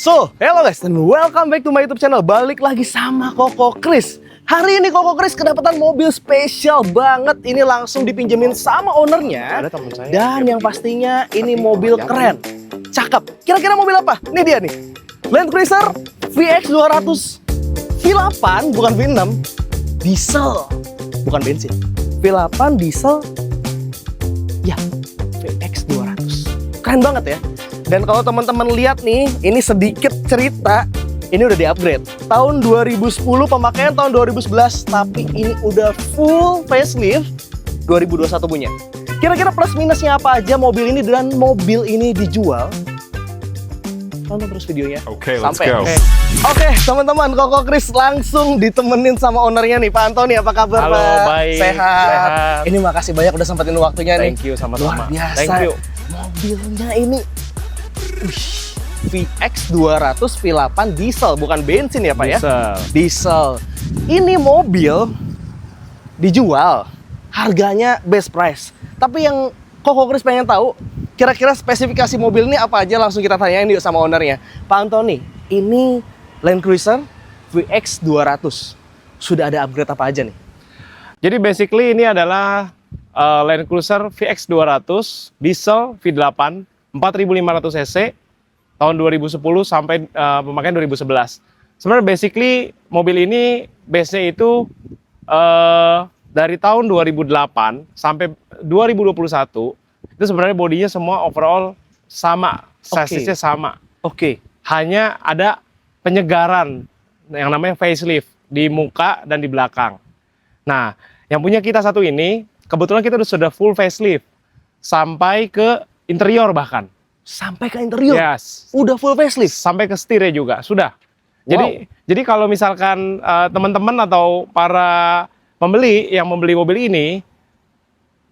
So, hello guys, and welcome back to my YouTube channel. Balik lagi sama Koko Kris. Hari ini Koko Kris kedapatan mobil spesial banget. Ini langsung dipinjemin sama ownernya. Ada teman saya. Dan yang pastinya ini mobil keren, cakep. Kira-kira mobil apa? Ini dia nih, Land Cruiser VX 200 V8, bukan V6, diesel, bukan bensin. V8 diesel, ya VX 200. Keren banget ya. Dan kalau teman-teman lihat nih, ini sedikit cerita, ini udah di-upgrade. Tahun 2010, pemakaian tahun 2011, tapi ini udah full facelift 2021 punya. Kira-kira plus minusnya apa aja mobil ini dan mobil ini dijual? Tonton terus videonya. Oke, let's sampai. go. Oke, teman-teman, Koko Kris langsung ditemenin sama ownernya nih, Pak Antoni. Apa kabar, Halo, Pak? baik. Sehat. Ini makasih banyak udah sempetin waktunya nih. Thank you, sama-sama. Luar biasa. Thank you. Mobilnya ini VX 200 V8 diesel, bukan bensin ya Pak ya? Diesel. Ini mobil dijual, harganya best price. Tapi yang Koko Kris pengen tahu, kira-kira spesifikasi mobil ini apa aja, langsung kita tanyain yuk sama ownernya. Pak Antoni, ini Land Cruiser VX 200. Sudah ada upgrade apa aja nih? Jadi basically ini adalah Land Cruiser VX 200 diesel V8 4500 cc tahun 2010 sampai pemakaian 2011. Sebenarnya basically mobil ini base-nya itu dari tahun 2008 sampai 2021 itu sebenarnya bodinya semua overall sama, chassisnya sama. Oke. Hanya ada penyegaran yang namanya facelift di muka dan di belakang. Nah, yang punya kita satu ini kebetulan kita sudah full facelift sampai ke interior bahkan. Sampai ke interior? Yes. Udah full facelift? Sampai ke setirnya juga, sudah. Jadi kalau misalkan teman-teman atau para pembeli yang membeli mobil ini,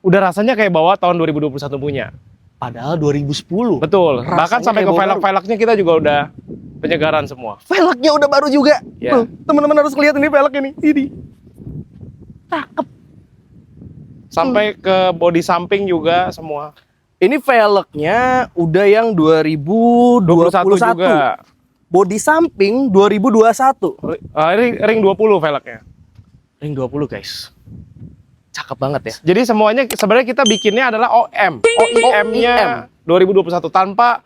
udah rasanya kayak bawa tahun 2021 punya. Padahal 2010. Betul, Rasanya bahkan sampai kayak ke bawa baru. velg-velgnya kita juga udah penyegaran semua. Velgnya udah baru juga. Ya. Tuh, teman-teman harus lihat ini velg ini. Ini. Cakep. Sampai ke bodi samping juga semua. Ini velgnya udah yang 2021. 21 juga. Bodi samping 2021. Ring 20 velgnya. Ring 20 guys. Cakep banget ya. Jadi semuanya sebenarnya kita bikinnya adalah OEM-nya 2021 tanpa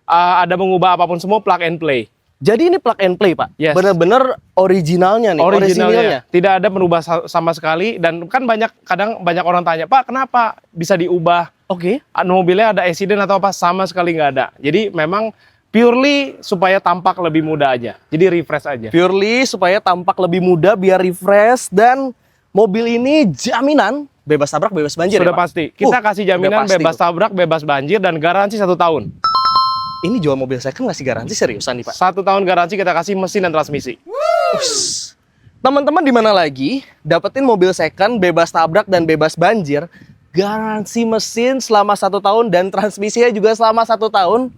ada mengubah apapun, semua plug and play. Jadi ini plug and play Pak? Yes. Bener-bener originalnya nih? Originalnya. Tidak ada merubah sama sekali. Dan kan kadang banyak orang tanya, Pak kenapa bisa diubah? Oke. Mobilnya ada accident atau apa? Sama sekali nggak ada. Jadi memang purely supaya tampak lebih muda aja. Jadi refresh aja. Purely supaya tampak lebih muda, biar refresh. Dan mobil ini jaminan bebas tabrak, bebas banjir Sudah ya Pak? pasti. Kita kasih jaminan udah pasti bebas tuh. tabrak, bebas banjir, dan garansi 1 tahun. Ini jual mobil second ngasih garansi seriusan nih Pak? 1 tahun garansi kita kasih mesin dan transmisi. Ush. Teman-teman di mana lagi dapetin mobil second bebas tabrak dan bebas banjir, garansi mesin selama 1 tahun dan transmisinya juga selama 1 tahun,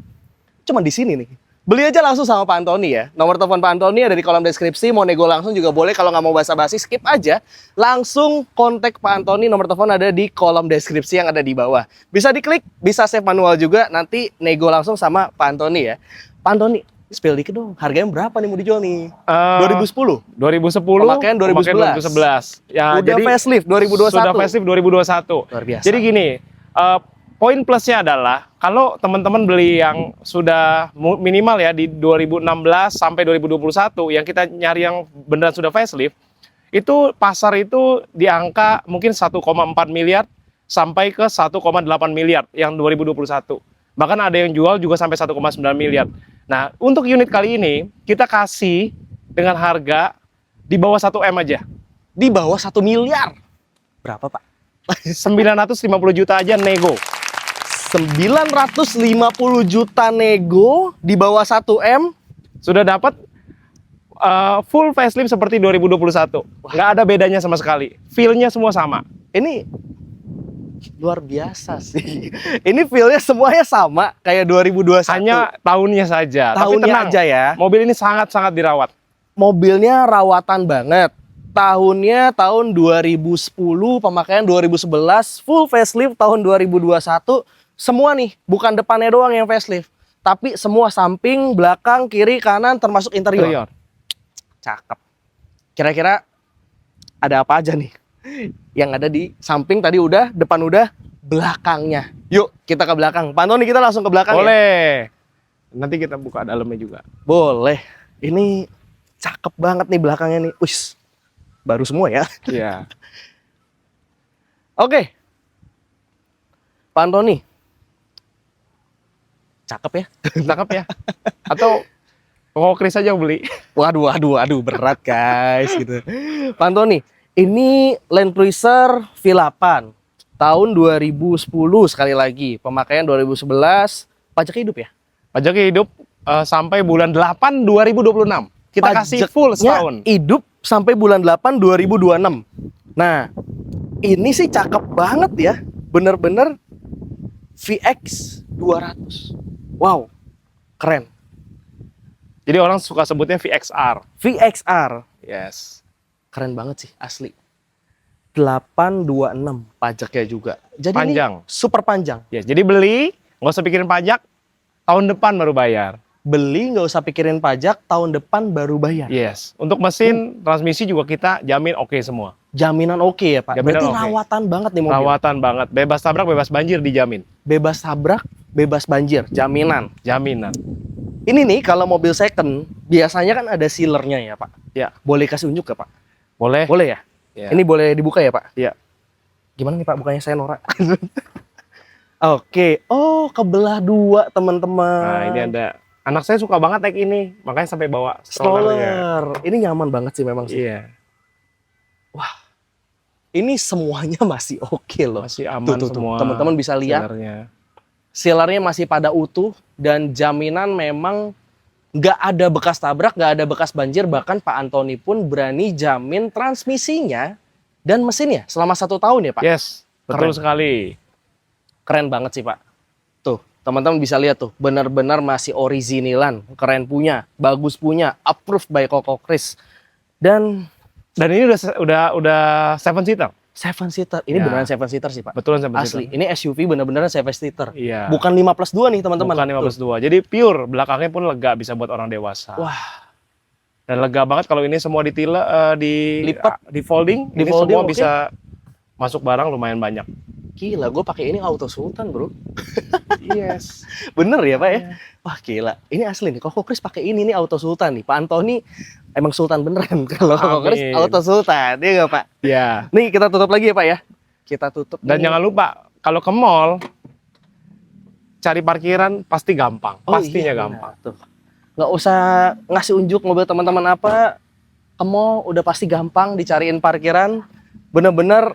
cuma di sini nih. Beli aja langsung sama Pak Antoni ya. Nomor telepon Pak Antoni ada di kolom deskripsi. Mau nego langsung juga boleh. Kalau nggak mau basa-basi skip aja. Langsung kontak Pak Antoni. Nomor telepon ada di kolom deskripsi yang ada di bawah. Bisa diklik, bisa save manual juga. Nanti nego langsung sama Pak Antoni ya. Pak Antoni, spill dikit dong. Harganya berapa nih mau dijual nih? 2010. 2010. Pemakaian 2011. Ya, Udah jadi facelift 2021. Sudah facelift 2021. Luar biasa. Jadi gini, poin plusnya adalah kalau teman-teman beli yang sudah minimal ya di 2016 sampai 2021, yang kita nyari yang beneran sudah facelift, itu pasar itu di angka mungkin 1,4 miliar sampai ke 1,8 miliar yang 2021. Bahkan ada yang jual juga sampai 1,9 miliar. Nah, untuk unit kali ini kita kasih dengan harga di bawah 1 M aja. Di bawah 1 miliar. Berapa Pak? 950 juta aja nego. 950 juta nego di bawah 1 M. Sudah dapat full facelift seperti 2021. Nggak ada bedanya sama sekali. Feel-nya semua sama. Ini luar biasa sih. Ini feel-nya semuanya sama kayak 2021. Hanya tahunnya saja. Tapi tahunnya tenang, aja ya. mobil ini sangat-sangat dirawat. Mobilnya rawatan banget. Tahunnya tahun 2010, pemakaian 2011, full facelift tahun 2021. Semua nih, bukan depannya doang yang facelift. tapi semua samping, belakang, kiri, kanan termasuk interior. Interior. Cakep. Kira-kira ada apa aja nih? Yang ada di samping tadi udah, depan udah, belakangnya. Yuk, kita ke belakang. Pak Antoni, kita langsung ke belakang ya? Boleh. Nanti kita buka dalamnya juga. Boleh. Ini cakep banget nih belakangnya nih. Ush, baru semua ya. Iya. Oke. Pak Antoni. Cakep ya? Cakep ya? Atau mau Chris aja yang beli? Waduh, berat guys gitu. Pak Antoni, ini Land Cruiser V8 tahun 2010 sekali lagi. Pemakaian 2011, pajak hidup ya? Pajaknya hidup sampai bulan 8 2026. Kita kasih full setahun. Hidup sampai bulan 8 2026. Nah, ini sih cakep banget ya. Bener-bener VX 200. Wow, keren. Jadi orang suka sebutnya VXR. VXR. Yes. Keren banget sih, asli. 826 pajaknya juga. Jadi Panjang. ini super panjang. Yes. Jadi beli, nggak usah pikirin pajak, tahun depan baru bayar. Beli nggak usah pikirin pajak, tahun depan baru bayar. Yes. Untuk mesin, transmisi juga kita jamin oke semua. Jaminan oke ya Pak? Jaminan Berarti oke. rawatan banget nih mobil. Rawatan banget. Bebas tabrak, bebas banjir dijamin. Bebas tabrak, bebas banjir, jaminan. Jaminan. Ini nih kalau mobil second, biasanya kan ada sealernya ya Pak? Ya. Boleh kasih unjuk gak Pak? Boleh. Boleh ya? Ya. Ini boleh dibuka ya Pak? Iya. Gimana nih Pak, bukanya saya norak. Oke, oh kebelah dua teman-teman. Nah, ini ada. Anak saya suka banget naik ini, makanya sampai bawa strollernya. stroller. Ini nyaman banget sih memang sih. Iya. Ini semuanya masih oke loh. Masih aman Tuh. semua. Teman-teman bisa lihat. sealernya. Sealernya masih pada utuh dan jaminan memang nggak ada bekas tabrak, nggak ada bekas banjir. Bahkan Pak Antoni pun berani jamin transmisinya dan mesinnya selama 1 tahun ya Pak. Yes, betul Keren. sekali. Keren banget sih Pak. Tuh, teman-teman bisa lihat tuh, benar-benar masih originalan, keren punya, bagus punya, approved by Koko Chris. Dan Dan ini udah 7 seater. 7 seater, ini Ya. beneran 7 seater sih Pak. Betulan 7 Asli, seater. ini SUV bener-bener 7 seater. Iya. Bukan 5+2 nih teman-teman. Bukan 15.2. Jadi pure, belakangnya pun lega, bisa buat orang dewasa. Wah, Dan lega banget kalau ini semua Lipat. di folding, Di ini folding, semua oke. bisa masuk barang lumayan banyak. gila, gue pakai ini auto sultan bro. Yes. Bener ya Pak ya? Iya. Wah gila, ini asli nih. Koko Chris pakai ini nih auto sultan nih. Pak Antoni emang sultan beneran. Kalau Koko Chris Amin. auto sultan, iya nggak Pak? Ya. Nih kita tutup lagi ya Pak ya. Kita tutup. Dan nih. jangan lupa, kalau ke mall cari parkiran pasti gampang. Oh, Pastinya iya, gampang. benar. Tuh. Nggak usah ngasih unjuk mobil teman-teman apa. Ke mall udah pasti gampang dicariin parkiran. Bener-bener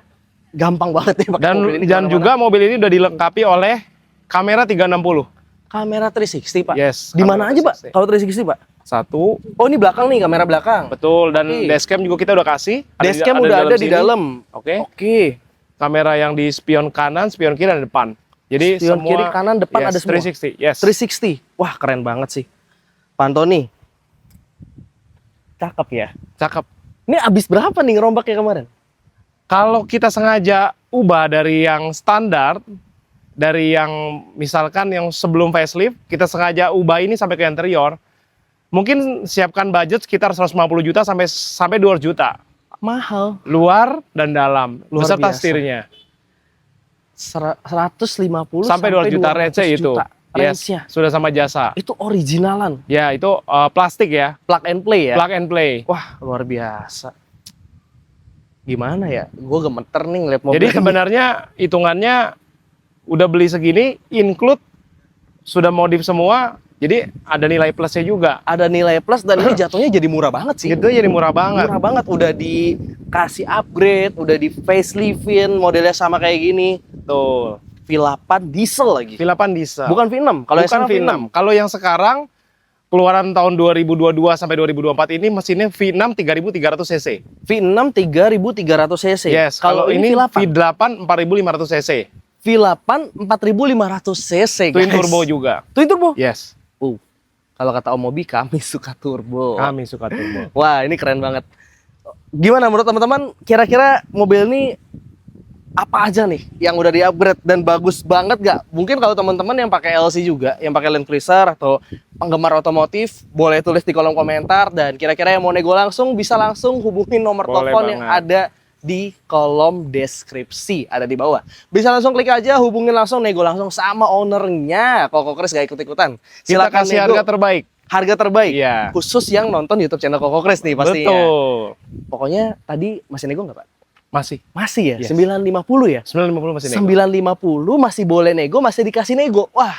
gampang banget nih pakai Dan mobil ini. dan kemana-mana. juga mobil ini udah dilengkapi oleh kamera 360. kamera 360 Pak. Yes. Di mana kamera aja Pak? 360. Kalau 360 Pak? Satu, Oh ini belakang nih, kamera belakang. betul. Dan Oke. dashcam juga kita udah kasih. Dashcam udah ada di sini. dalam. Oke. Oke. Kamera yang di spion kanan, spion kiri dan depan. Jadi Spion semua kiri, kanan, depan yes, ada semua. 360. Yes. 360. Wah, keren banget sih. Pak Antoni. Cakep ya. Cakep. Ini abis berapa nih ngerombaknya kemarin? Kalau kita sengaja ubah dari yang standar, dari yang misalkan yang sebelum facelift, kita sengaja ubah ini sampai ke interior, mungkin siapkan budget sekitar 150 juta sampai 200 juta. Mahal. Luar dan dalam, Luar beserta biasa. setirnya. 150 Sampai 200 juta 200 receh itu. juta. Yes, Range-nya. sudah sama jasa. Itu originalan. Ya, itu plastik ya, Plug and play ya. plug and play. Wah, luar biasa. Gimana ya? Gue gemeter nih ngeliat mobil. Jadi ini. sebenarnya hitungannya udah beli segini, include sudah modif semua, jadi ada nilai plusnya juga. ada nilai plus dan ini jatuhnya jadi murah banget sih. Itu jadi murah banget. Murah banget, udah dikasih upgrade, udah di faceliftin, modelnya sama kayak gini. Tuh, V8 diesel lagi. V8 diesel. Bukan V6. Kalau yang Bukan sekarang V6. Kalau yang sekarang keluaran tahun 2022 sampai 2024 ini mesinnya V6 3300 cc. V6 3300 cc. Yes, Kalau ini V8. V8 4500 cc. V8 4500 cc Twin guys. turbo juga. Twin turbo? Yes. Kalau kata Om Mobi, kami suka turbo. Kami suka turbo. Wah, ini keren banget. Gimana menurut teman-teman? Kira-kira mobil ini apa aja nih yang udah di-upgrade dan bagus banget gak? Mungkin kalau teman-teman yang pakai LC juga, yang pakai Land Cruiser atau penggemar otomotif, boleh tulis di kolom komentar. Dan kira-kira yang mau nego langsung, bisa langsung hubungin nomor Boleh telepon yang banget. ada di kolom deskripsi, ada di bawah. Bisa langsung klik aja, hubungin langsung, nego langsung sama ownernya. Koko Kris gak ikut-ikutan. Kita Silakan kasih nego. harga terbaik. Harga terbaik. Iya. Khusus yang nonton YouTube channel Koko Kris nih pastinya. Betul. Pokoknya tadi masih nego nggak Pak? Masih. Masih ya? Yes. 950 ya? 950 masih nego. 950 masih boleh nego, masih dikasih nego. Wah,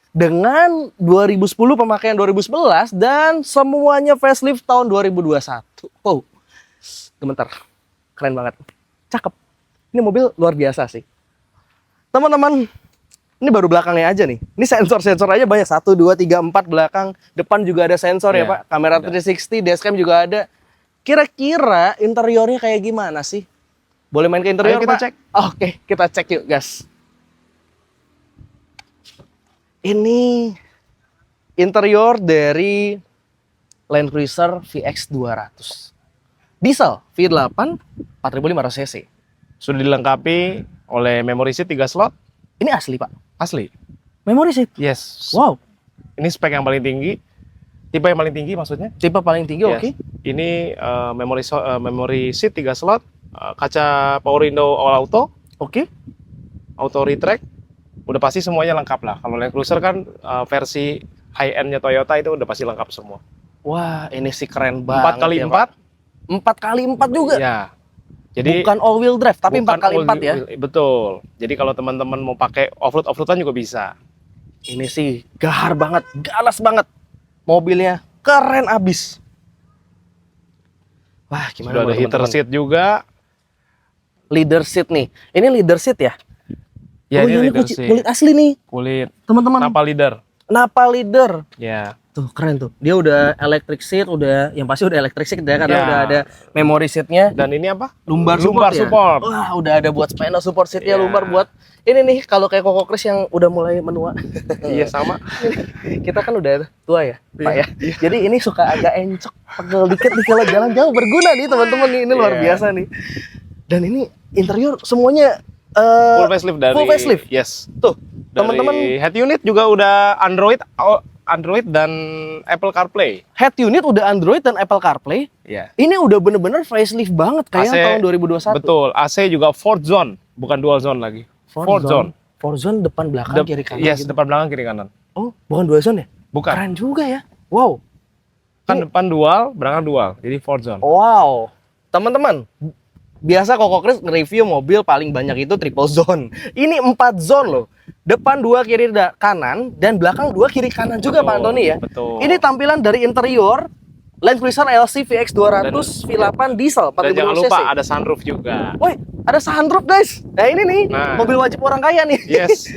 dengan 2010 pemakaian 2011 dan semuanya facelift tahun 2021. Wow, gemeter. Keren banget. Cakep. Ini mobil luar biasa sih. Teman-teman, ini baru belakangnya aja nih. Ini sensor-sensor aja banyak. 1, 2, 3, 4 belakang. Depan juga ada sensor ya Iya, Pak. Kamera ada. 360, dashcam juga ada. Kira-kira interiornya kayak gimana sih? Boleh main ke interior, Ayo kita Pak? cek. Oke, kita cek yuk, guys. Ini interior dari Land Cruiser VX 200. Diesel V8 4500 cc. Sudah dilengkapi oleh memory seat 3 slot. Ini asli, Pak. Asli. Memory seat. Yes. Wow, Ini spek yang paling tinggi. Tipe yang paling tinggi maksudnya. tipe paling tinggi, Yes. oke. Ini memory seat 3 slot. Kaca power window all auto. Oke. Auto retract. Udah pasti semuanya lengkap lah. Kalau Land Cruiser kan versi high end-nya Toyota itu udah pasti lengkap semua. Wah, ini sih keren banget. 4x4. 4x4 juga. Ya. Jadi Bukan all wheel drive, tapi bukan 4x4 ya. Betul. Jadi kalau teman-teman mau pakai offroad-offroadan juga bisa. Ini sih gahar banget, galas banget. Mobilnya keren abis. Wah, gimana Sudah ada buat heater teman-teman? seat juga. Leader seat nih. Ini leader seat ya? Ya, oh, ini ini leader kulit seat. asli nih, Kulit teman-teman. Napa leader. Napa leader. Ya. Tuh, keren tuh. Dia udah electric seat, udah yang pasti udah electric seat ya, karena Ya. udah ada memory seatnya. Dan ini apa? Lumbar Lumbar support. support. Ya? Wah, udah ada buat spinal support seatnya, Ya. lumbar buat ini nih kalau kayak Koko Kris yang udah mulai menua. Iya, sama. Kita kan udah tua ya, Pak ya. Jadi ini suka agak encok, pegel dikit nih kalau jalan jauh, berguna nih teman-teman nih. Ini luar Iya. biasa nih. Dan ini interior semuanya Full facelift dari full facelift. Yes. Tuh, Dari teman-teman, head unit juga udah Android dan Apple CarPlay. head unit udah Android dan Apple CarPlay. Iya. Ini udah bener-bener facelift banget kayak AC, tahun 2021. Betul. AC juga Ford Zone, bukan dual zone lagi. Ford Zone. Ford Zone depan belakang kiri kanan. Yes, gitu. depan belakang kiri kanan. Oh, bukan dual zone ya? Bukan. Keren juga ya. Wow. Kan depan dual, belakang dual. Jadi Ford Zone. Wow. Teman-teman, biasa Koko Kris nge-review mobil paling banyak itu triple zone. Ini 4 zone loh. Depan 2 kiri kanan dan belakang 2 kiri kanan juga Pak Antoni ya. Betul. Ini tampilan dari interior Land Cruiser LC VX 200 V8 diesel Dan 4500 jangan cc. lupa ada sunroof juga. Woi, ada sunroof guys. Nah ini nih, Nah. mobil wajib orang kaya nih. Yes.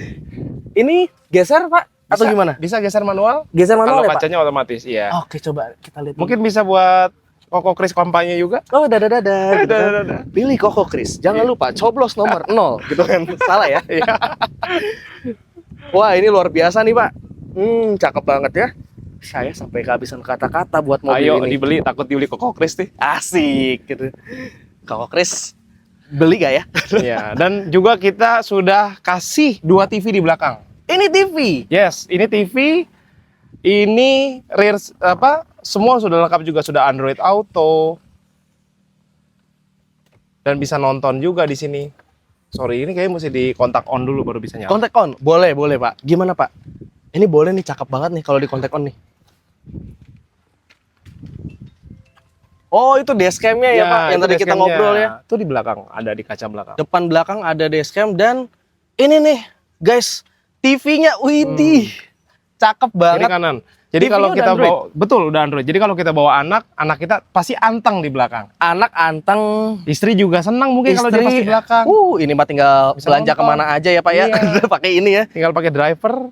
Ini geser Pak atau Bisa- gimana? Bisa geser manual. Geser manual Kalau ya Pak? kacanya otomatis, iya. Oke, coba kita lihat. Mungkin bisa buat Koko Kris kampanye juga. Oh, dadah. Gitu kan. Dadah. Pilih Koko Kris. Jangan lupa coblos nomor 0 gitu kan. Salah ya? Iya. Wah, ini luar biasa nih, Pak. Cakep banget ya. Saya sampai kehabisan kata-kata buat mobil Ayo ini. dibeli, takut dibeli Koko Kris nih. Asik gitu. Koko Kris beli gak ya? Iya, dan juga kita sudah kasih 2 TV di belakang. Ini TV. Yes, ini TV. Ini rear semua sudah lengkap juga, sudah Android Auto. Dan bisa nonton juga di sini. Sorry, ini kayaknya mesti di kontak on dulu baru bisa nyala. Kontak on. Boleh, Pak. Gimana, Pak? Ini boleh nih, cakep banget nih kalau di kontak on nih. Oh, itu dashcam-nya ya, Pak, yang itu tadi kita dashcam-nya. ngobrol ya. Itu di belakang, ada di kaca belakang. Depan belakang ada dashcam dan ini nih, guys, TV-nya widih. Cakep Kiri banget. kanan. Jadi TV-nya kalau udah kita Android? bawa, betul udah Android. Jadi kalau kita bawa anak kita pasti anteng di belakang. Anak anteng. Istri juga senang mungkin kalau dia pas di belakang. Ini mah tinggal Bisa belanja nonton. kemana aja ya, Pak ya. Iya. Pakai ini ya. Tinggal pakai driver.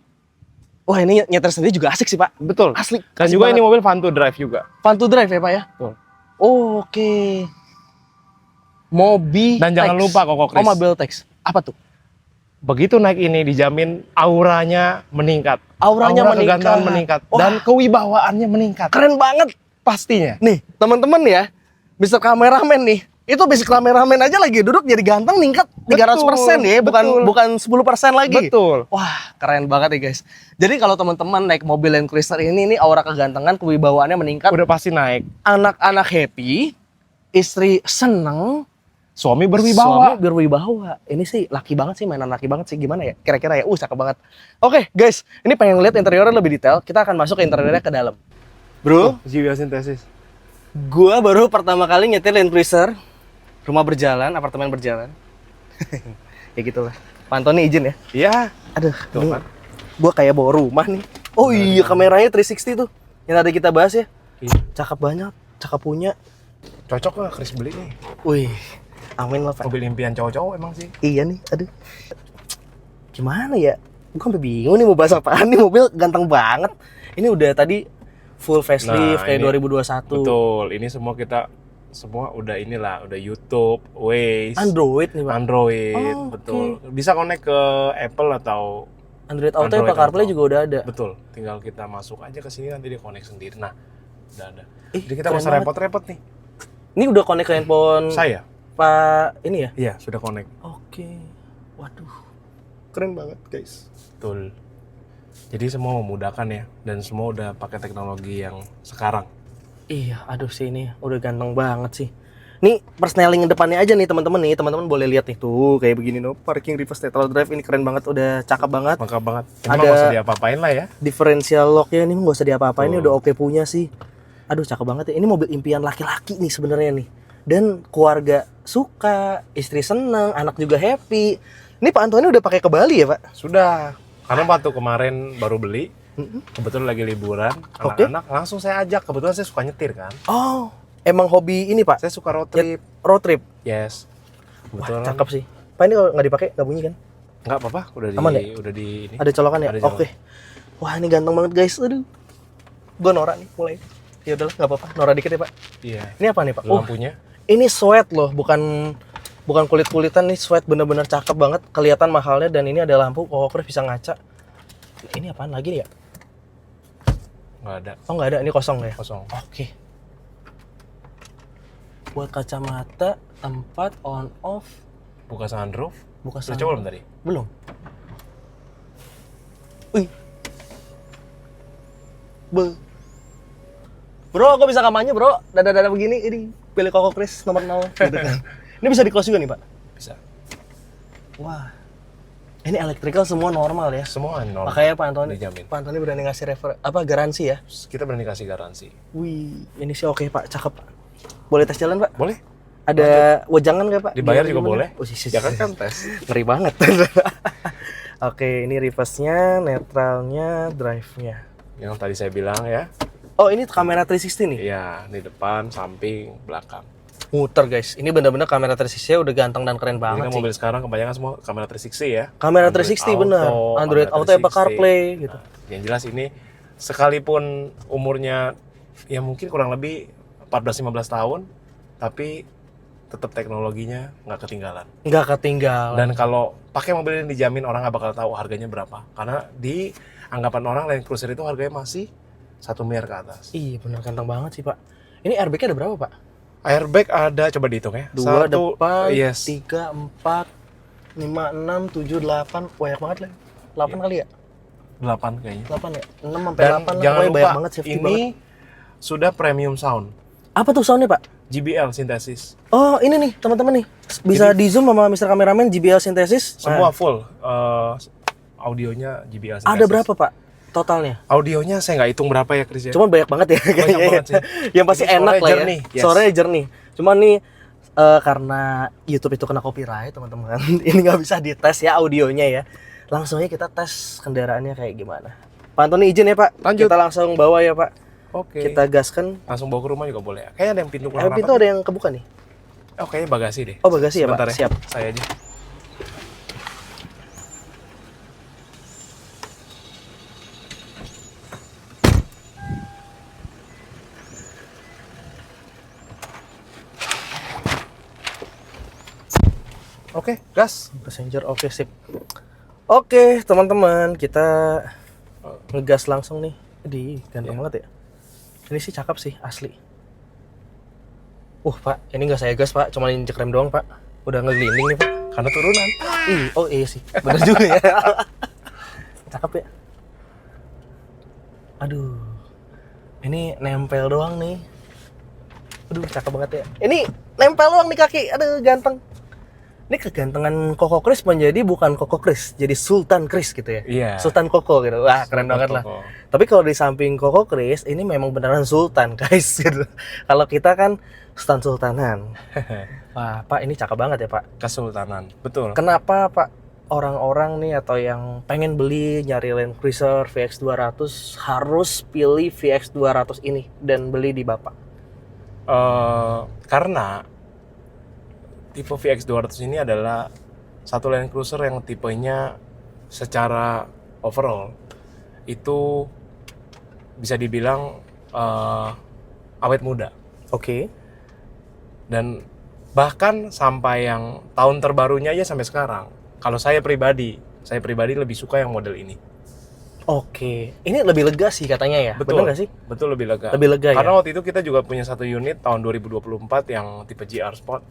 Wah, ini nyetir sendiri juga asik sih, Pak. Betul. Asli. Dan asik juga banget. ini mobil fun to drive juga. Fun to drive ya, Pak ya? Betul. Oh, oke. Mobil Dan jangan lupa Koko Kris. Oh, mobil teks. Apa tuh? Begitu naik ini dijamin auranya meningkat. Auranya Aura meningkat. kegantengan meningkat. Wah. Dan kewibawaannya meningkat. Keren banget. Pastinya. Nih, teman-teman ya. Mr. Kameramen nih. Itu basic kameramen aja lagi duduk jadi ganteng ningkat 300% ya, bukan 10% lagi. Betul. Wah, keren banget ya guys. Jadi kalau teman-teman naik mobil Land Cruiser ini aura kegantengan, kewibawaannya meningkat. Udah pasti naik. Anak-anak happy, istri seneng, Suami suami berwibawa. berwibawa. Ini sih laki banget sih, mainan laki banget sih. Gimana ya? Kira-kira ya, cakep banget. Oke guys, ini pengen lihat interiornya lebih detail. Kita akan masuk ke interiornya ke dalam. Bro, GBL Synthesis. gua baru pertama kali nyetir Land Cruiser. Rumah berjalan, apartemen berjalan. Ya gitulah. Pak Antoni izin ya? Iya. Aduh, Tuh ini kan. gua kayak bawa rumah nih. Oh iya, kameranya 360 tuh. Yang tadi kita bahas ya. Iya. Cakep banget, cakep punya. Cocok lah Chris beli nih. Wih, amin lah Pak. Mobil impian cowok-cowok emang sih. Iya nih, aduh. Gimana ya? Gua sampai bingung nih mau bahas apaan nih, mobil ganteng banget. Ini udah tadi full facelift Nah, kayak ini 2021. Betul. Ini semua udah inilah, udah YouTube, Waze, Android nih Pak. Android, Oh, betul. Bisa connect ke Apple atau Android Auto Android apa CarPlay Auto. juga udah ada. betul. Tinggal kita masuk aja ke sini nanti dia connect sendiri. Nah, udah ada. Ih, Jadi kita keren nggak usah banget. repot-repot nih. Ini udah connect ke handphone Saya, Pak ini ya? iya sudah connect. Oke. Waduh. Keren banget, guys. Betul. Jadi semua memudahkan ya, dan semua udah pakai teknologi yang sekarang. Iya, aduh sih ini udah ganteng banget sih. Nih persneling depannya aja nih teman-teman boleh lihat nih tuh kayak begini no, parking reverse neutral drive ini keren banget, udah cakep banget. Maka banget. Ada- Emang nggak usah diapa-apain lah ya. Differential locknya ini nggak usah diapa-apain, ini Tuh. udah oke punya sih. Aduh cakep banget ya, ini mobil impian laki-laki nih sebenarnya nih. Dan keluarga suka, istri seneng, anak juga happy. Ini Pak Antoni udah pakai ke Bali ya Pak? Sudah. Karena waktu kemarin baru beli, kebetulan lagi liburan, Oke. anak-anak langsung saya ajak. Kebetulan saya suka nyetir kan. Oh, emang hobi ini Pak? Saya suka road trip. Road trip. Yes. Wah Kebetulan. cakep sih. Pak ini kalau nggak dipakai nggak bunyi kan? Nggak apa-apa, Aman ya? udah di ini. Ada colokan ya? Ada colokan. Oke. Wah ini ganteng banget guys. Aduh. Gue norak nih mulai. Ya udahlah nggak apa-apa. Norak dikit ya Pak. Iya. Ini apa nih Pak? Oh Lampunya. ini sweat loh, bukan kulit-kulitan nih, sweat bener-bener cakep banget. Kelihatan mahalnya dan ini ada lampu cover bisa ngaca. Ini apaan lagi nih ya? Nggak ada. Oh nggak ada, ini kosong ya? Kosong. Oke. Buat kacamata, tempat on off, Buka sunroof. buka Sudah sunroof. coba belum tadi? Belum. Wih. Bro, kok bisa kampanye bro? Dada-dada begini, ini pilih Koko Kris nomor 0 gitu kan. Ini bisa di close juga nih Pak? Bisa. Wah. Ini electrical semua normal ya? Semua normal. Makanya Pak Antoni, Dijamin. Pak Antoni berani ngasih garansi ya? Kita berani kasih garansi. Wih, ini sih oke Pak, cakep Pak. Boleh tes jalan Pak? Boleh? Ada wejangan nggak Pak? Dibayar Gimana, juga gimana? boleh. Oh, sih, Ya kan tes. ngeri banget. Oke, ini reverse-nya, netralnya, drive-nya. Yang tadi saya bilang ya. Oh, ini kamera 360 nih? Iya, di depan, samping, belakang. Muter guys, ini bener-bener kamera 360 udah ganteng dan keren Ini banget kan sih. mobil sekarang kebanyakan semua kamera 360 ya. Kamera Android 360 bener, Android Auto apa 360. CarPlay gitu. Nah, yang jelas ini sekalipun umurnya ya mungkin kurang lebih 14-15 tahun, tapi tetap teknologinya nggak ketinggalan. Nggak ketinggalan. Dan kalau pakai mobil ini dijamin orang nggak bakal tahu harganya berapa. Karena di anggapan orang Land Cruiser itu harganya masih 1 miliar ke atas. Ih, bener ganteng banget sih Pak. Ini airbag-nya ada berapa Pak? Airbag ada, coba dihitung ya. 2 depan, yes. 3, 4, 5, 6, 7, 8. Banyak banget lah. 8 kali ya? 8 kayaknya. 8 ya? 6 sampai Dan 8 lah. jangan Pokoknya lupa, banyak banget, safety ini banget. sudah premium sound. Apa tuh soundnya Pak? JBL Synthesis. Oh ini nih teman-teman nih. Bisa di zoom sama Mr. Kameramen JBL Synthesis. Semua Nah, full. Audionya JBL Synthesis. ada berapa Pak totalnya? Audionya saya nggak hitung berapa ya Chris ya. Cuman banyak banget ya kayaknya. banget sih. Yang pasti Jadi enak suaranya lah ya. jernih, yes. Suaranya jernih. Cuman nih karena YouTube itu kena copyright teman-teman. Ini nggak bisa dites ya audionya ya. Langsung aja kita tes kendaraannya kayak gimana. Pak Antoni izin ya Pak. Lanjut. Kita langsung bawa ya Pak. Oke. Kita gaskan. Langsung bawa ke rumah juga boleh. Kayaknya ada yang pintu kurang Pintu rapat. ada yang kebuka nih. Oh, kayaknya bagasi deh. Oh bagasi ya Pak. Sebentar Siap. Saya aja. Oke, gas. Passenger oke sip. Oke teman-teman kita ngegas langsung nih. Di ganteng Iya. banget ya. Ini sih cakep sih asli. Pak, ini nggak saya gas Pak, cuma injek rem doang Pak. Udah ngeglinding nih Pak. Karena turunan. Oh iya sih, bener juga ya. Cakep ya. Aduh, ini nempel doang nih. Aduh, cakep banget ya. Ini nempel doang nih kaki, aduh ganteng. Ini kegantengan Koko Kris menjadi bukan Koko Kris, jadi Sultan Kris gitu ya. Iya. Sultan Koko gitu. Wah, keren banget lah. Koko. Tapi kalau di samping Koko Kris, ini memang beneran Sultan, guys. Gitu. Kalau kita kan Sultanan. Wah, Pak, ini cakep banget ya, Pak. Kesultanan, betul. Kenapa, Pak, orang-orang nih atau yang pengen beli nyari Land Cruiser VX200 harus pilih VX200 ini dan beli di Bapak? Karena tipe VX200 ini adalah satu Land Cruiser yang tipenya secara overall itu bisa dibilang awet muda. Oke. Dan bahkan sampai yang tahun terbarunya aja sampai sekarang. Kalau saya pribadi lebih suka yang model ini. Oke. Ini lebih lega sih katanya ya? Betul. Bener nggak sih? Betul, lebih lega. Lebih lega Karena ya? waktu itu kita juga punya satu unit tahun 2024 yang tipe GR Sport.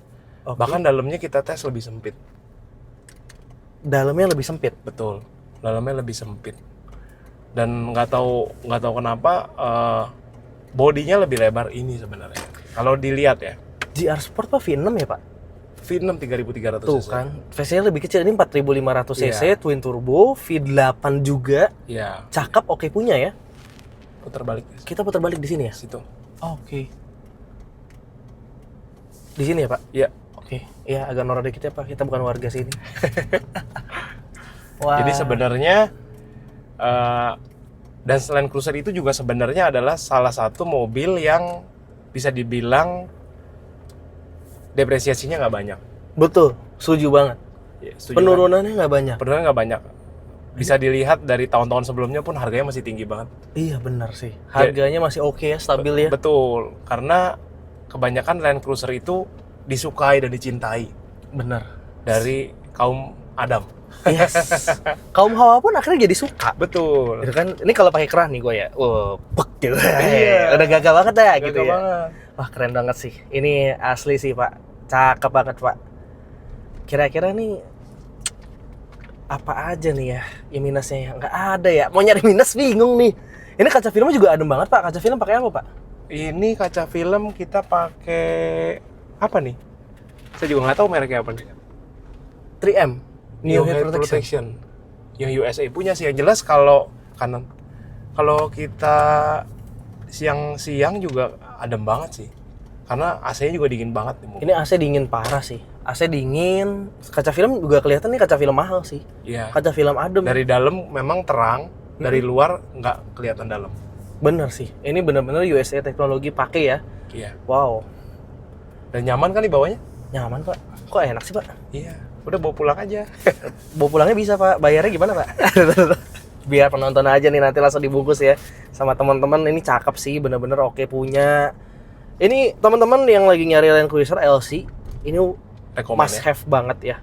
Oke. Bahkan dalamnya kita tes lebih sempit. Dalamnya lebih sempit. Betul. Dalamnya lebih sempit. Dan nggak tahu kenapa bodinya lebih lebar ini sebenarnya. Kalau dilihat ya. GR Sport Pak V6 ya Pak? V6 3300 Tuh cc. kan, VC-nya lebih kecil, ini 4500 cc, Iya. twin turbo, V8 juga, Iya. cakep, oke punya ya. Putar balik Kita putar balik di sini ya? situ. Oke. Di sini ya Pak? Iya. Oke, iya agak norak dikit ya Pak, kita bukan warga sini. Wah. Jadi sebenarnya dan Land Cruiser itu juga sebenarnya adalah salah satu mobil yang bisa dibilang depresiasinya nggak banyak. Betul, setuju banget. Ya, setuju kan? Penurunannya nggak banyak. Penurunannya nggak banyak. Bisa dilihat dari tahun-tahun sebelumnya pun harganya masih tinggi banget. Iya benar sih, harganya masih oke ya, stabil ya. Betul, karena kebanyakan Land Cruiser itu disukai dan dicintai Benar. dari kaum Adam. Yes. Kaum Hawa pun akhirnya jadi suka. Betul. Gitu kan, ini kalau pakai keran nih gue ya, pek gitu. Iya. Udah gagah banget dah gitu Gagah ya. banget. Wah keren banget sih, ini asli sih Pak, cakep banget Pak. Kira-kira nih apa aja nih ya yang minusnya? Nggak ada ya, mau nyari minus bingung nih. Ini kaca filmnya juga adem banget Pak, kaca film pakai apa Pak? Ini kaca film kita pakai apa nih? Saya juga nggak tahu mereknya apa nih. 3M, New Head Head Protection. Yang USA punya sih. Yang jelas kalau kanan, kalau kita siang-siang juga adem banget sih. Karena AC-nya juga dingin banget nih. Ini AC dingin parah sih, AC dingin. Kaca film juga kelihatan nih kaca film mahal sih. Iya. Kaca film adem. Dari dalam memang terang, dari luar nggak kelihatan dalam. Bener sih, ini bener-bener USA teknologi pakai ya. Iya. Wow, Dan nyaman kan di bawahnya? nyaman Pak. Kok enak sih Pak? Iya. Udah bawa pulang aja. Bawa pulangnya bisa Pak, bayarnya gimana Pak? Biar penonton aja nih nanti langsung dibungkus ya sama teman-teman. Ini cakep sih, bener-bener oke punya. Ini teman-teman yang lagi nyari Land Cruiser LC, ini Rekomen must ya. have banget ya.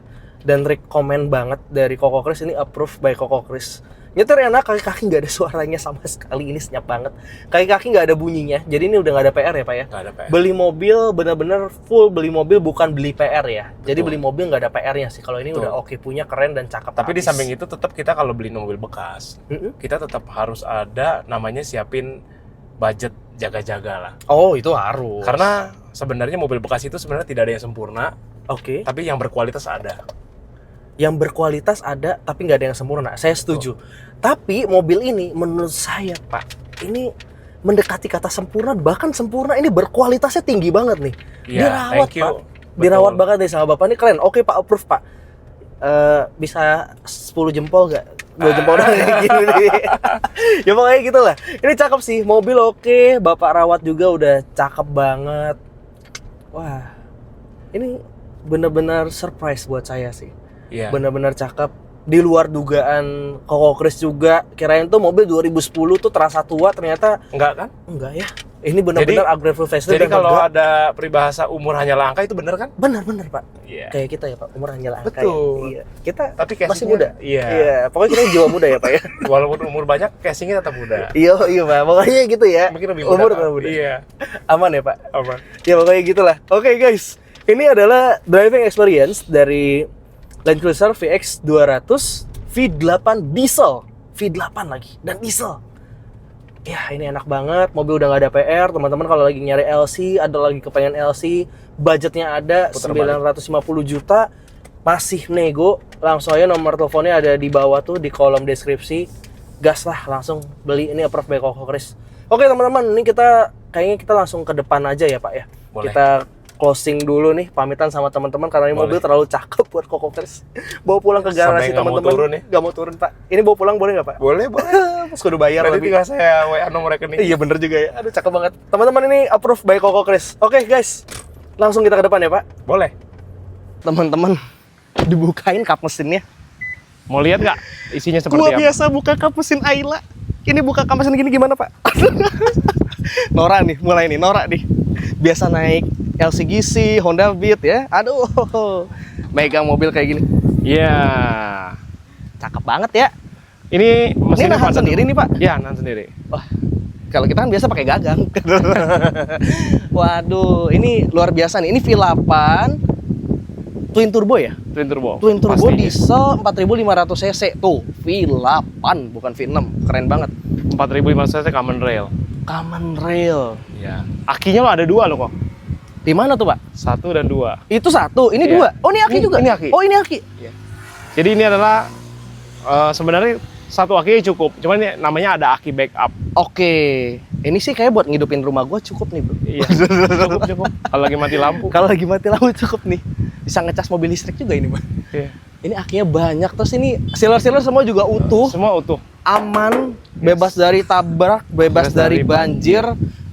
Dan rekomen banget dari Koko Kris, ini approved by Koko Kris. Nyetir enak, kaki-kaki nggak ada suaranya sama sekali, ini senyap banget. Kaki-kaki nggak ada bunyinya, jadi ini udah nggak ada PR ya Pak ya? Nggak ada PR. Beli mobil bener-bener full beli mobil, bukan beli PR ya. Jadi Betul. beli mobil nggak ada PR-nya sih. Kalau ini Betul. udah oke punya, keren dan cakep. Tapi di abis. samping itu tetap kita kalau beli mobil bekas, Mm-mm. kita tetap harus ada namanya siapin budget jaga-jaga lah. Oh itu harus. Karena sebenarnya mobil bekas itu sebenarnya tidak ada yang sempurna, Oke. tapi yang berkualitas ada. Yang berkualitas ada, tapi nggak ada yang sempurna. Saya setuju. Tapi mobil ini menurut saya Pak, ini mendekati kata sempurna, bahkan sempurna. Ini berkualitasnya tinggi banget nih. Iya, Dirawat thank you. Pak. Betul. Dirawat banget nih sama Bapak. Ini keren. Oke Pak, approve Pak. Bisa 10 jempol nggak? 2 jempol doang kayak gini nih. Ya pokoknya gitu lah. Ini cakep sih. Mobil oke. Bapak rawat juga udah cakep banget. Wah. Ini benar-benar surprise buat saya sih. Iya. Benar-benar cakep. Di luar dugaan Koko Kris juga, kirain tuh mobil 2010 tuh terasa tua, ternyata Enggak kan? enggak ya. Ini benar-benar upgrade full facelift. Jadi dan kalau lega. ada peribahasa umur hanyalah angka itu bener kan? Benar-benar Pak. Iya. Kayak kita ya Pak, umur hanyalah angka. Betul. Ya. Iya. Kita Tapi masih casingnya- muda. iya. Pokoknya kita jiwa muda ya Pak ya. Walaupun umur banyak, casingnya tetap muda. Iya Pak. Pokoknya gitu ya. Mungkin lebih muda. Umur Pak. tetap muda. Iya. Aman ya Pak. Aman. Ya pokoknya gitulah. Oke guys, ini adalah driving experience dari Land Cruiser VX 200 V8 diesel, V8 lagi dan diesel. Ya ini enak banget, mobil udah nggak ada PR. Teman-teman kalau lagi nyari LC, ada lagi kepengen LC, budgetnya ada Puter 950 juta, masih nego. Langsung aja nomor teleponnya ada di bawah tuh di kolom deskripsi. Gas lah, langsung beli. Ini approved by Koko Kris. Oke teman-teman, ini kayaknya kita langsung ke depan aja ya Pak ya. Boleh. Kita closing dulu nih, pamitan sama teman-teman karena ini mobil Boleh. terlalu cakep buat Koko Kris. Bawa pulang ke garasi Sampai nggak mau teman-teman. turun ya? Nggak mau turun Pak. Ini bawa pulang boleh nggak Pak? Boleh, boleh. Terus kudu bayar Nanti lagi. tinggal saya WA nomor rekening. Iya bener juga ya. Aduh cakep banget. Teman-teman ini approved by Koko Kris. Oke guys, langsung kita ke depan ya Pak. Boleh. Teman-teman, dibukain kap mesinnya. Mau lihat nggak isinya seperti Gua apa? biasa buka kap mesin Ayla. Ini buka kap mesin gini gimana Pak? Nora nih, mulai nih Nora nih. Biasa naik LCGC, Honda Beat ya. Aduh, megang mobil kayak gini. Iya. Cakep banget ya. Ini Ini mesinnya nahan pada- sendiri nih Pak. Iya, nahan sendiri. Wah, kalau kita kan biasa pakai gagang. Waduh, ini luar biasa nih. Ini V8 twin turbo ya? Twin turbo. Twin turbo Pastinya. diesel 4500 cc. Tuh, V8 bukan V6. Keren banget. 4500 cc common rail. Common rail. Iya. Akinya lo ada dua lo kok. Di mana tuh, Pak? 1 dan 2. Itu satu, ini Iya. dua. Oh, ini aki Ini- juga. ini aki. Oh, ini aki. Jadi ini adalah sebenarnya satu akinya cukup. Cuman ini namanya ada aki backup. Oke. Ini sih kayak buat ngidupin rumah gua cukup nih, Bro. Iya. cukup. Kalau lagi mati lampu. Kalau lagi mati lampu cukup nih. Bisa ngecas mobil listrik juga ini, Bang. Iya. Ini akinya banyak. Terus ini sealer-sealer semua juga utuh. Semua utuh. Aman, bebas dari tabrak, bebas Bebas dari dari banjir,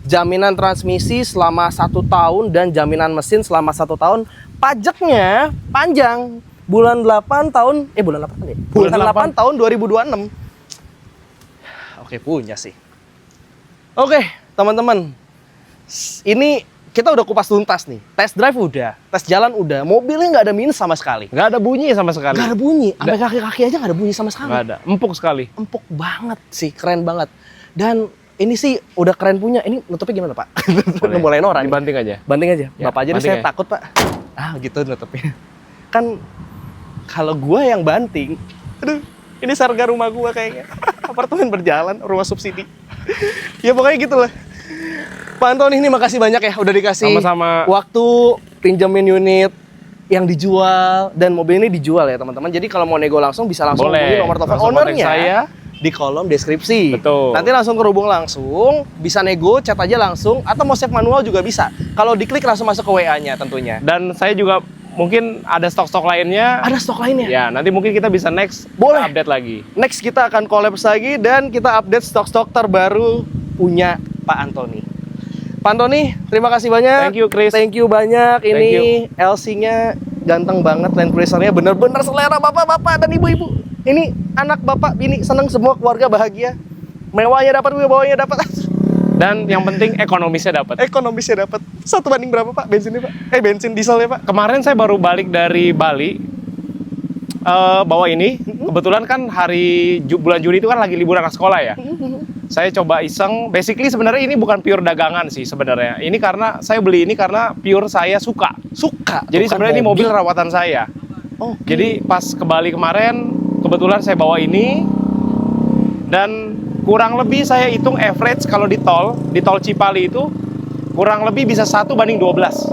jaminan transmisi selama 1 tahun dan jaminan mesin selama 1 tahun. Pajaknya panjang, bulan 8 tahun, bulan 8 ya? Bulan 8 tahun 2026. Oke, punya sih. Oke, teman-teman. Ini kita udah kupas tuntas nih. Test drive udah, tes jalan udah. Mobilnya nggak ada minus sama sekali. Nggak ada bunyi sama sekali. Nggak ada bunyi, sampai kaki-kaki aja nggak ada bunyi sama sekali. Nggak ada. Empuk sekali. Empuk banget sih, keren banget. Dan ini sih udah keren punya. Ini nutupnya gimana Pak? Udah mulai norak. nih. Dibanting aja. Banting aja. Ya, Bapak aja deh, banting saya ya. takut Pak. Ah gitu nutupnya. Kan kalau gua yang banting, aduh, ini sarga rumah gua kayaknya. Apartemen berjalan, rumah subsidi. Ya pokoknya gitulah. Pak Antoni ini makasih banyak ya udah dikasih Sama-sama. waktu pinjemin unit yang dijual dan mobil ini dijual ya teman-teman. Jadi kalau mau nego langsung bisa langsung Boleh. hubungi nomor telepon Langsung kontak ownernya saya. di kolom deskripsi. Betul. Nanti langsung kerhubung langsung, bisa nego, chat aja langsung atau mau save manual juga bisa. Kalau diklik langsung masuk ke WA-nya tentunya. Dan saya juga mungkin ada stok-stok lainnya. Ada stok lainnya. Ya, nanti mungkin kita bisa next Boleh. update lagi. Next kita akan collabs lagi dan kita update stok-stok terbaru punya Pak Antoni. Pak Antoni, terima kasih banyak. Thank you, Chris. Thank you banyak. Thank Ini LC-nya ganteng banget, Land Cruiser-nya bener-bener selera bapak-bapak dan ibu-ibu. Ini anak bapak, bini seneng, semua keluarga bahagia. Mewahnya dapat, wibawanya dapat. Dan yang penting ekonomisnya dapat. Ekonomisnya dapat. 1 banding berapa Pak bensinnya Pak? Bensin dieselnya Pak? Kemarin saya baru balik dari Bali. Bawa ini. Kebetulan kan bulan Juni itu kan lagi liburan anak sekolah ya. Saya coba iseng. Basically sebenarnya ini bukan pure dagangan sih sebenarnya. Ini karena saya beli ini karena pure saya suka. Suka. Jadi bukan sebenarnya ini mobil rawatan saya. Oh, Jadi pas ke Bali kemarin, kebetulan saya bawa ini. Dan kurang lebih saya hitung average kalau di tol Cipali itu kurang lebih bisa 1 banding 12.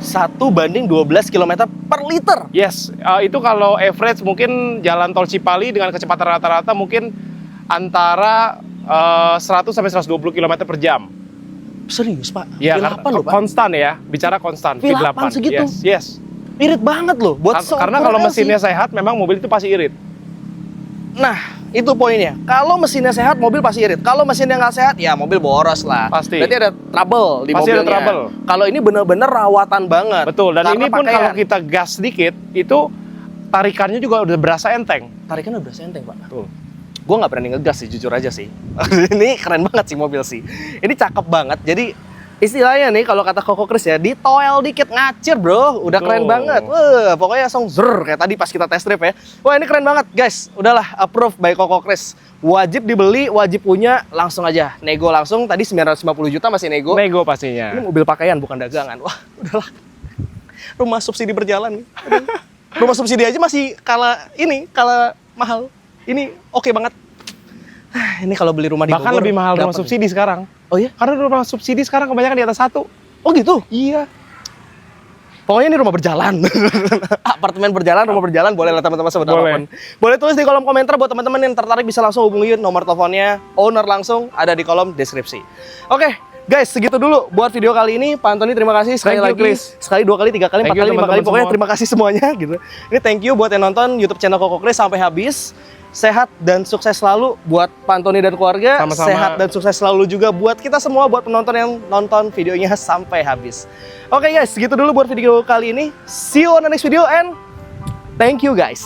1 banding 12 km per liter. Yes, itu kalau average mungkin jalan tol Cipali dengan kecepatan rata-rata mungkin antara 100 sampai 120 km per jam. Serius Pak? Ya, V8 loh Pak? konstan ya, bicara konstan. V8 segitu? Yes. Irit banget loh buat Karena kalau mesinnya sehat, memang mobil itu pasti irit. Nah, itu poinnya. Kalau mesinnya sehat, mobil pasti irit. Kalau mesinnya nggak sehat, ya mobil boros lah. Pasti. Berarti ada trouble di Pasti ada mobilnya. trouble. Kalau ini bener-bener rawatan banget. Betul, dan Karena ini pun pakaian. kalau kita gas sedikit, itu tarikannya juga udah berasa enteng. Tarikannya udah enteng, Pak. Tuh. Gue nggak berani ngegas sih, jujur aja sih. Ini keren banget sih mobil sih. Ini cakep banget. Jadi istilahnya nih kalau kata Koko Chris ya, ditoel dikit ngacir bro. Udah Betul. keren banget. Wah, pokoknya langsung zer kayak tadi pas kita test drive ya. Wah ini keren banget guys. Udahlah approve by Koko Chris. Wajib dibeli, wajib punya, langsung aja. Nego langsung, tadi 950 juta masih nego. Nego pastinya. Ini mobil pakaian bukan dagangan. Wah udahlah. Rumah subsidi berjalan. Aduh. Rumah subsidi aja masih kalah mahal. Ini oke banget. Ini kalau beli rumah di Bahkan Bogor, lebih mahal rumah dapat subsidi sekarang. Oh iya? Karena rumah subsidi sekarang kebanyakan di atas 1. Oh gitu? Iya. Pokoknya ini rumah berjalan. Apartemen berjalan, rumah berjalan, boleh lah teman-teman sobat Boleh. apapun. Boleh tulis di kolom komentar buat teman-teman yang tertarik bisa langsung hubungi nomor teleponnya owner langsung ada di kolom deskripsi. Oke, guys, segitu dulu buat video kali ini. Pak Antoni terima kasih sekali Thank you, lagi. Chris. Sekali, dua kali, tiga kali, Thank empat you, kali, lima kali. teman-teman Pokoknya semua. terima kasih semuanya gitu. Ini thank you buat yang nonton YouTube channel Koko Chris sampai habis. Sehat dan sukses selalu buat Pak Antoni dan keluarga. Sama-sama. Sehat dan sukses selalu juga buat kita semua, buat penonton yang nonton videonya sampai habis. Oke guys, segitu dulu buat video kali ini. See you on the next video and thank you guys.